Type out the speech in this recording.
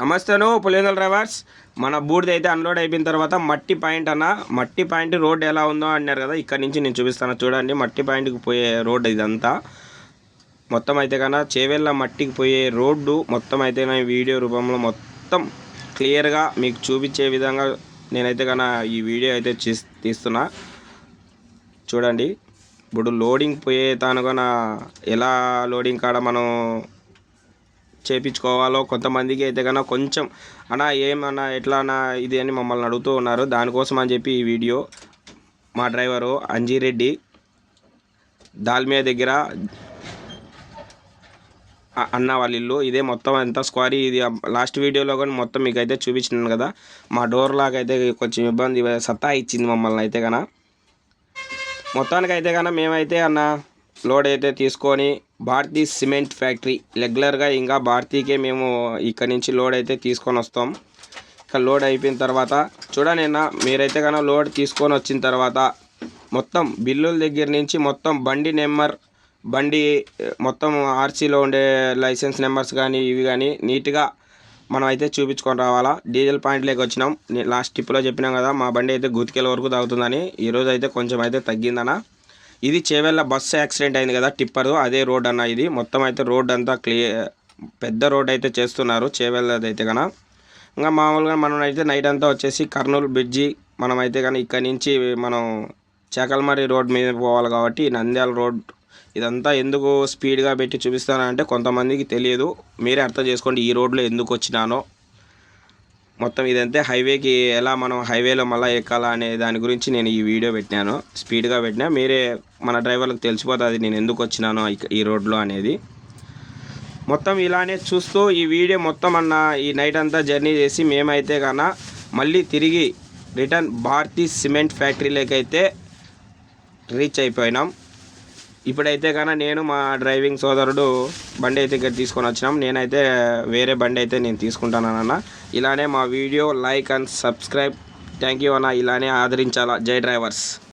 నమస్తేను Pulivendula drivers. మన బూడిద అయితే అన్లోడ్ అయిపోయిన తర్వాత మట్టి పాయింట్ మట్టి పాయింట్ రోడ్ ఎలా ఉందో అన్నారు కదా, ఇక్కడ నుంచి నేను చూపిస్తాను చూడండి. మట్టి పాయింట్కి పోయే రోడ్ ఇదంతా మొత్తం అయితే కన్నా చేవెళ్ళ మట్టికి పోయే రోడ్డు మొత్తం అయితే నా వీడియో రూపంలో మొత్తం క్లియర్గా మీకు చూపించే విధంగా నేనైతే కన్నా ఈ వీడియో అయితే తీస్తున్నా చూడండి. ఇప్పుడు లోడింగ్ పోయే తానుగా ఎలా లోడింగ్ కాడ మనం చేయించుకోవాలో కొంతమందికి అయితే కన్నా కొంచెం అన్నా ఏమన్నా ఎట్లా అన్నా ఇది అని మమ్మల్ని అడుగుతూ ఉన్నారు. దానికోసం అని చెప్పి ఈ వీడియో మా డ్రైవరు అంజిరెడ్డి దాల్మియా దగ్గర అన్న వాళ్ళ ఇల్లు ఇదే. మొత్తం ఎంత స్క్వారీ ఇది లాస్ట్ వీడియోలో కానీ మొత్తం మీకు అయితే చూపించినాను కదా. మా డోర్ లాగా అయితే కొంచెం ఇబ్బంది సత్తా ఇచ్చింది మమ్మల్ని అయితే కన్నా. మొత్తానికి అయితే కన్నా మేమైతే అన్న లోడ్ అయితే తీసుకొని భారతీ సిమెంట్ ఫ్యాక్టరీ రెగ్యులర్గా ఇంకా భారతీకే మేము ఇక్కడ నుంచి లోడ్ అయితే తీసుకొని వస్తాం. ఇక్కడ లోడ్ అయిపోయిన తర్వాత చూడండి అన్న, మీరైతే కన్నా లోడ్ తీసుకొని వచ్చిన తర్వాత మొత్తం బిల్లుల దగ్గర నుంచి మొత్తం బండి నెంబర్, బండి మొత్తం ఆర్సీలో ఉండే లైసెన్స్ నెంబర్స్ కానీ ఇవి కానీ నీట్గా మనం అయితే చూపించుకొని రావాలా. డీజిల్ పాయింట్లోకి వచ్చినాం. లాస్ట్ టిప్లో చెప్పినాం కదా, మా బండి అయితే గుతికేల వరకు తాగుతుందని. ఈరోజు అయితే కొంచెం అయితే తగ్గిందన్న. ఇది చేవెళ్ళ బస్సు యాక్సిడెంట్ అయింది కదా టిప్పర్, అదే రోడ్ అన్న. ఇది మొత్తం అయితే రోడ్ అంతా పెద్ద రోడ్ అయితే చేస్తున్నారు చేవెళ్ళది అయితే కన్నా. ఇంకా మామూలుగా మనం అయితే నైట్ అంతా వచ్చేసి కర్నూలు బ్రిడ్జి మనం అయితే కానీ ఇక్కడ నుంచి మనం చాకల్మరి రోడ్ మీద పోవాలి కాబట్టి నంద్యాల రోడ్ ఇదంతా ఎందుకు స్పీడ్గా పెట్టి చూపిస్తానంటే కొంతమందికి తెలియదు, మీరే అర్థం చేసుకోండి ఈ రోడ్లో ఎందుకు వచ్చినానో. మొత్తం ఇదంతే హైవేకి ఎలా మనం హైవేలో మళ్ళీ ఎక్కాలా అనే దాని గురించి నేను ఈ వీడియో పెట్టినాను. స్పీడ్గా పెట్టినా మీరే మన డ్రైవర్లకు తెలిసిపోతుంది నేను ఎందుకు వచ్చినానో ఈ రోడ్లో అనేది. మొత్తం ఇలానే చూస్తూ ఈ వీడియో మొత్తం అన్న ఈ నైట్ అంతా జర్నీ చేసి మేమైతే కన్నా మళ్ళీ తిరిగి రిటర్న్ భారతీ సిమెంట్ ఫ్యాక్టరీలోకి అయితే రీచ్ అయిపోయినాం. ఇప్పుడైతే కన్నా నేను మా డ్రైవింగ్ సోదరుడు బండి అయితే ఇక్కడ తీసుకొని వచ్చినాం. నేనైతే వేరే బండి అయితే నేను తీసుకుంటానన్న. ఇలానే మా video like and subscribe. Thank you అన్న, ఇలానే ఆదరించాలా. జై డ్రైవర్స్.